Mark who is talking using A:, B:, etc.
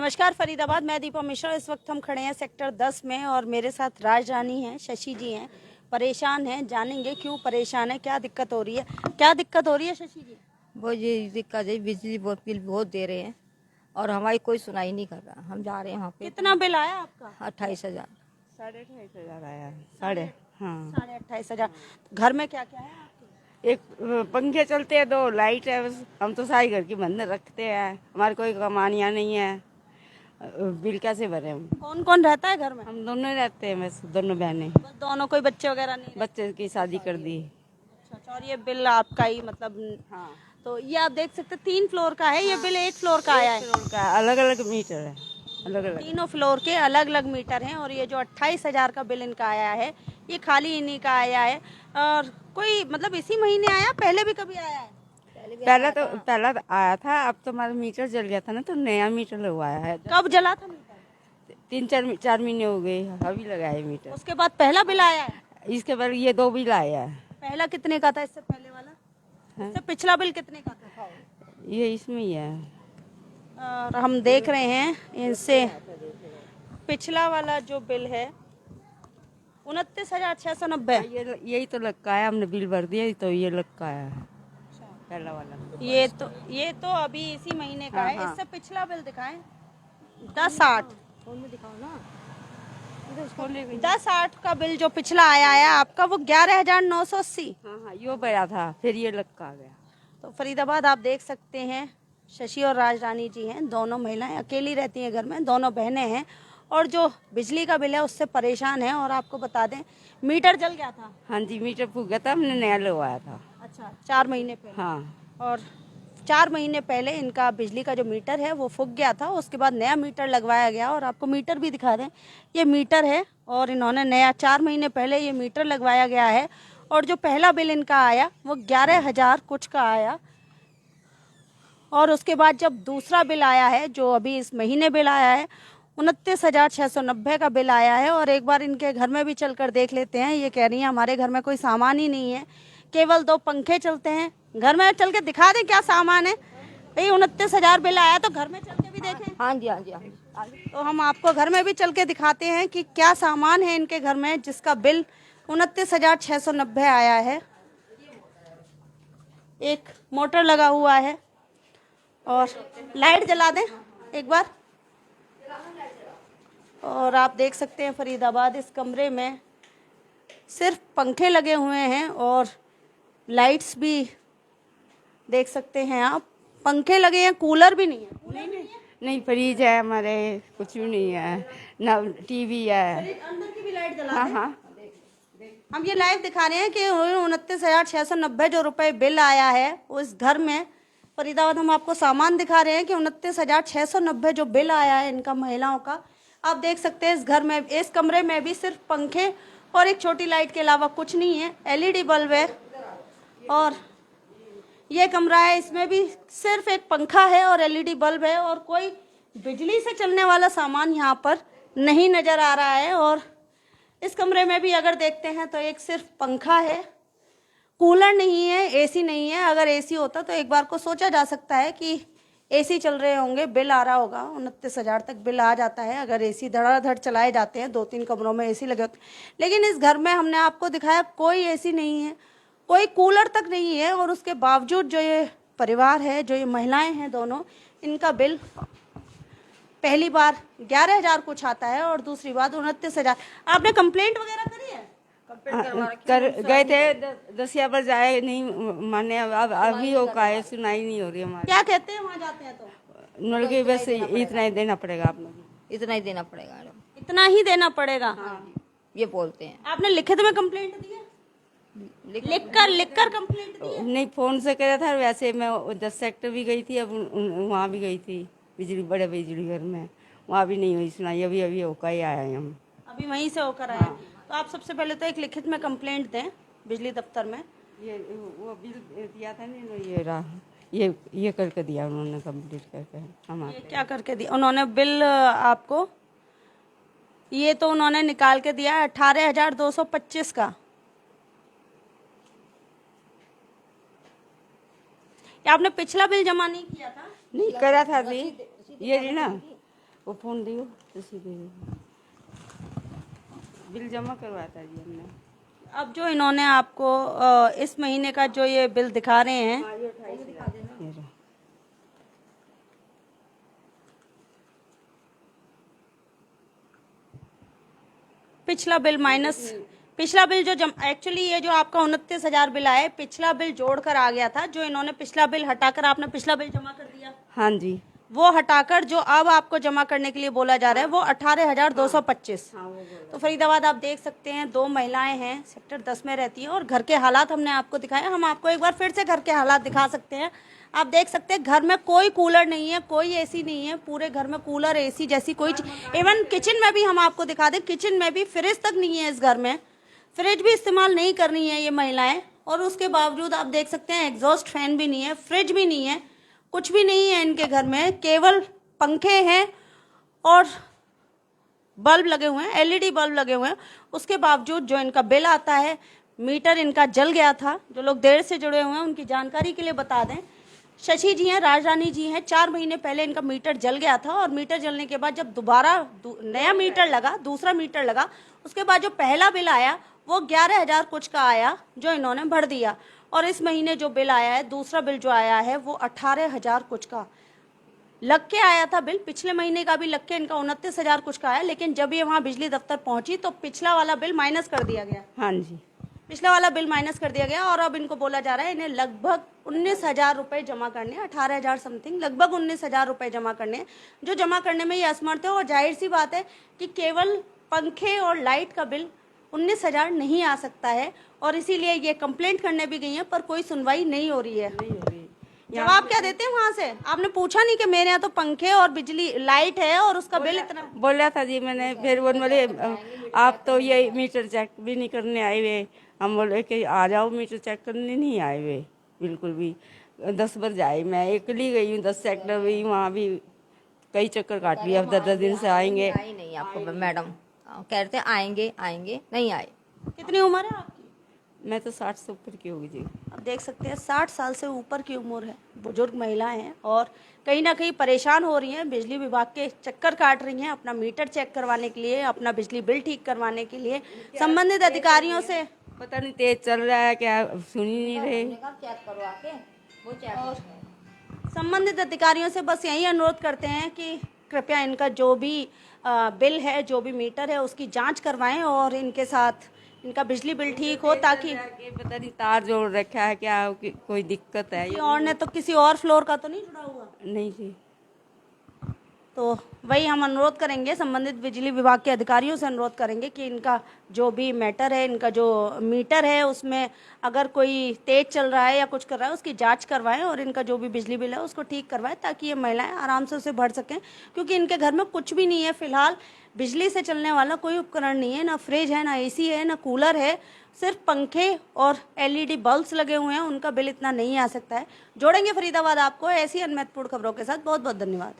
A: नमस्कार फरीदाबाद, मैं दीपा मिश्रा। इस वक्त हम खड़े हैं सेक्टर 10 में और मेरे साथ राजरानी हैं, शशि जी हैं। परेशान हैं, जानेंगे क्यों परेशान है, क्या दिक्कत हो रही है। क्या दिक्कत हो रही है शशि जी?
B: वो ये दिक्कत है, बिजली बहुत बिल बहुत दे रहे हैं और हमारी कोई सुनाई नहीं कर रहा। हम जा रहे हैं वहाँ पे।
A: कितना बिल आया आपका?
B: 28,000।
C: 28,500 आया है। साढ़े
A: 28,500। घर में क्या क्या है आपके?
C: एक पंखे चलते हैं, 2 लाइट है बस। हम तो सारी घर की बंद रखते हैं, हमारे कोई कमानियाँ नहीं है। बिल कैसे भरे हम?
A: कौन कौन रहता है घर में?
C: हम दोनों ही रहते हैं, बस दोनों बहनें।
A: बस दोनों, कोई बच्चे वगैरह नहीं?
C: बच्चे की शादी कर दी।
A: अच्छा, और ये बिल आपका ही मतलब?
C: हाँ,
A: तो ये आप देख सकते हैं 3 फ्लोर का है। ये बिल 1 फ्लोर का आया है।
C: फ्लोर का अलग अलग मीटर है, अलग अलग।
A: तीनों फ्लोर के अलग अलग मीटर हैं और ये जो 28,000 का बिल इनका आया है, ये खाली इन्हीं का आया है। और कोई मतलब इसी महीने आया, पहले भी कभी आया है?
C: पहला तो आया था, अब तो हमारा मीटर जल गया था ना, तो नया मीटर लगवाया है।
A: कब जला था मीटर?
C: 3-4 महीने हो गए, अभी लगाए मीटर।
A: उसके बाद पहला बिल आया है?
C: इसके बाद ये 2 बिल आया है।
A: पहला कितने का था इससे पहले वाला? इससे पिछला बिल कितने का था?
C: ये इसमें ही है।
A: और हम देख रहे हैं इनसे पिछला वाला जो बिल है 29,690।
C: यही तो लटका है, हमने बिल भर दिया तो ये लटका है पहला वाला।
A: ये तो अभी इसी महीने का है।
C: हाँ।
A: इससे पिछला बिल दिखाएं। 10/8 10/8 का बिल जो पिछला आया है आपका, वो 11,980।
C: हाँ, यो भरा था, फिर ये लटका गया।
A: तो फरीदाबाद आप देख सकते हैं, शशि और राजरानी जी हैं, दोनों महिलाएं अकेली रहती हैं घर में, दोनों बहनें हैं और जो बिजली का बिल है उससे परेशान है। और आपको बता दें, मीटर जल गया था।
C: हाँ जी, मीटर फूक गया था, हमने नया लगवाया था।
A: अच्छा, 4 महीने पहले।
C: हाँ,
A: और 4 महीने पहले इनका बिजली का जो मीटर है वो फूक गया था। उसके बाद नया मीटर लगवाया गया और आपको मीटर भी दिखा दें, ये मीटर है और इन्होंने नया 4 महीने पहले ये मीटर लगवाया गया है। और जो पहला बिल इनका आया वो 11,000 कुछ का आया। और उसके बाद जब दूसरा बिल आया है, जो अभी इस महीने बिल आया है, 29,690 का बिल आया है। और एक बार इनके घर में भी चलकर देख लेते हैं। ये कह रही हैं हमारे घर में कोई सामान ही नहीं है, केवल 2 पंखे चलते हैं। घर में चल के दिखा दें क्या सामान है। भाई 29,000 बिल आया तो घर में चल के भी देखें।
B: हाँ जी, हाँ जी, हाँ जी।
A: तो हम आपको घर में भी चल के दिखाते हैं कि क्या सामान है इनके घर में जिसका बिल 29,690 आया है। एक मोटर लगा हुआ है और लाइट जला दें एक बार। और आप देख सकते हैं फरीदाबाद, इस कमरे में सिर्फ पंखे लगे हुए हैं और लाइट्स भी देख सकते हैं आप। पंखे लगे हैं, कूलर भी नहीं है।
C: नहीं, फ्रिज है हमारे, कुछ भी नहीं है ना, टीवी है।
A: अंदर की भी लाइट जला
C: हाँ
A: दें।
C: हाँ,
A: हम ये लाइव दिखा रहे हैं कि 29,690 जो रुपए बिल आया है उस घर में फरीदाबाद। हम आपको सामान दिखा रहे हैं कि 29,690 जो बिल आया है इनका महिलाओं का। आप देख सकते हैं इस घर में, इस कमरे में भी सिर्फ पंखे और एक छोटी लाइट के अलावा कुछ नहीं है। एलईडी बल्ब है और ये कमरा है, इसमें भी सिर्फ एक पंखा है और एलईडी बल्ब है और कोई बिजली से चलने वाला सामान यहाँ पर नहीं नजर आ रहा है। और इस कमरे में भी अगर देखते हैं तो एक सिर्फ पंखा है, कूलर नहीं है, एसी नहीं है। अगर एसी होता तो एक बार को सोचा जा सकता है कि एसी चल रहे होंगे, बिल आ रहा होगा। 29,000 तक बिल आ जाता है अगर एसी धड़ाधड़ चलाए जाते हैं। 2-3 कमरों में एसी लगे होते, लेकिन इस घर में हमने आपको दिखाया कोई एसी नहीं है, कोई कूलर तक नहीं है। और उसके बावजूद जो ये परिवार है, जो ये महिलाएं हैं दोनों, इनका बिल पहली बार 11,000 कुछ आता है और दूसरी बार 29,000। आपने कंप्लेंट वगैरह करी है?
C: कर गए थे, 10 पर जाए, नहीं माने। अब अभी हो का है, सुनाई नहीं हो रही हमारी।
A: क्या कहते हैं वहाँ जाते हैं तो?
C: नल के बस इतना ही देना पड़ेगा आप लोग।
B: इतना ही देना पड़ेगा मैडम।
A: इतना ही देना पड़ेगा?
B: ये बोलते हैं।
A: आपने लिखित में कंप्लेंट दी है? लिखकर कंप्लेंट दी है?
C: नहीं, फोन से करा था। वैसे मैं 10 सेक्टर भी गई थी, अब वहाँ भी गई थी, बिजली बड़े बिजली घर में, वहाँ भी नहीं हुई सुनाई। अभी अभी होकर ही आए हैं हम,
A: अभी वहीं से होकर आए। तो आप सबसे पहले तो एक लिखित में कंप्लेंट दें बिजली दफ्तर में।
C: ये वो बिल दिया था नहीं, ये करके दिया उन्होंने, कंप्लीट करके हमारे।
A: ये क्या करके दिया उन्होंने बिल आपको? ये तो उन्होंने निकाल के दिया 18,225 का। क्या आपने पिछला बिल जमा नहीं किया था?
C: नहीं करा था अभी, ये ना वो फ़ोन दियो उसी दे बिल जमा करवाया था जी हमने।
A: अब जो इन्होंने आपको इस महीने का जो ये बिल दिखा रहे हैं,
C: ये रहा।
A: पिछला बिल माइनस, पिछला बिल जो एक्चुअली ये जो आपका 29,000 बिल आया, पिछला बिल जोड़कर आ गया था। जो इन्होंने पिछला बिल हटाकर आपने पिछला बिल जमा कर दिया,
C: हाँ जी,
A: वो हटाकर जो अब आपको जमा करने के लिए बोला जा रहा है वो 18,225। तो फरीदाबाद आप देख सकते हैं, 2 महिलाएं हैं, सेक्टर 10 में रहती हैं और घर के हालात हमने आपको दिखाए। हम आपको एक बार फिर से घर के हालात दिखा सकते हैं। आप देख सकते हैं घर में कोई कूलर नहीं है, कोई एसी नहीं है, पूरे घर में कूलर एसी जैसी कोई इवन किचन में भी हम आपको दिखा दें, किचन में भी फ्रिज तक नहीं है। इस घर में फ्रिज भी इस्तेमाल नहीं करनी है ये महिलाएं, और उसके बावजूद आप देख सकते हैं एग्जॉस्ट फैन भी नहीं है, फ्रिज भी नहीं है, कुछ भी नहीं है इनके घर में, केवल पंखे हैं और बल्ब लगे हुए हैं, एलईडी बल्ब लगे हुए हैं। उसके बावजूद जो इनका बिल आता है, मीटर इनका जल गया था। जो लोग देर से जुड़े हुए हैं उनकी जानकारी के लिए बता दें, शशि जी हैं, राजरानी जी हैं, 4 महीने पहले इनका मीटर जल गया था और मीटर जलने के बाद जब दोबारा नया मीटर लगा, दूसरा मीटर लगा, उसके बाद जो पहला बिल आया वो 11,000 कुछ का आया जो इन्होंने भर दिया। और इस महीने जो बिल आया है, दूसरा बिल जो आया है वो 18,000 कुछ का लग के आया था बिल। पिछले महीने का भी लग के इनका 29,000 कुछ का आया, लेकिन जब ये वहाँ बिजली दफ्तर पहुंची तो पिछला वाला बिल माइनस कर दिया गया।
C: हाँ जी,
A: पिछला वाला बिल माइनस कर दिया गया और अब इनको बोला जा रहा है इन्हें लगभग 19,000 रुपए जमा करने, 18,000 समथिंग, लगभग 19,000 रुपए जमा करने, जो जमा करने में ये असमर्थ है। और जाहिर सी बात है कि केवल पंखे और लाइट का बिल 19,000 नहीं आ सकता है, और इसीलिए ये कंप्लेंट करने भी गई हैं पर कोई सुनवाई नहीं हो रही है। जवाब क्या देते हैं वहाँ से? आपने पूछा नहीं कि मेरे यहाँ तो पंखे और बिजली लाइट है और उसका बिल इतना?
C: बोला था जी मैंने, फिर वो बोले आप तो ये मीटर चेक भी नहीं करने आए हुए। हम बोले कि आ जाओ, मीटर चेक करने नहीं आए हुए बिल्कुल भी। 10 बार जाए, मैं अकेली गई हूँ, 10 सेक्टर भी, वहाँ भी कई चक्कर काट लिया। अब 10 दिन से आएंगे
B: आई नहीं आपको मैडम, कह रहे थे आएंगे आएंगे, नहीं आए।
A: कितनी उम्र है आपकी?
C: मैं तो 60 से ऊपर की होगी जी।
A: आप देख सकते हैं 60 साल से ऊपर की उम्र है, बुजुर्ग महिलाएं हैं और कहीं ना कहीं परेशान हो रही हैं, बिजली विभाग के चक्कर काट रही हैं अपना मीटर चेक करवाने के लिए, अपना बिजली बिल ठीक करवाने के लिए। संबंधित अधिकारियों से
C: पता नहीं तेज चल रहा है क्या, सुन ही नहीं रहे।
B: चेक करवा के वो चेक,
A: संबंधित अधिकारियों से बस यही अनुरोध करते हैं कि कृपया इनका जो भी बिल है, जो भी मीटर है, उसकी जांच करवाएं और इनके साथ इनका बिजली बिल ठीक हो, ताकि
C: पता नहीं तार जोड़ रखा है क्या, कोई दिक्कत है
A: किसी और ने तो किसी और फ्लोर का तो नहीं जुड़ा हुआ।
C: नहीं जी।
A: तो वही हम अनुरोध करेंगे, संबंधित बिजली विभाग के अधिकारियों से अनुरोध करेंगे कि इनका जो भी मैटर है, इनका जो मीटर है, उसमें अगर कोई तेज चल रहा है या कुछ कर रहा है उसकी जांच करवाएं और इनका जो भी बिजली बिल है उसको ठीक करवाएं, ताकि ये महिलाएं आराम से उसे भर सकें। क्योंकि इनके घर में कुछ भी नहीं है फिलहाल, बिजली से चलने वाला कोई उपकरण नहीं है, ना फ्रिज है, ना एसी है, ना कूलर है, सिर्फ पंखे और एलईडी बल्ब्स लगे हुए हैं। उनका बिल इतना नहीं आ सकता है। जोड़ेंगे फरीदाबाद आपको ऐसी अन्य महत्वपूर्ण खबरों के साथ। बहुत बहुत धन्यवाद।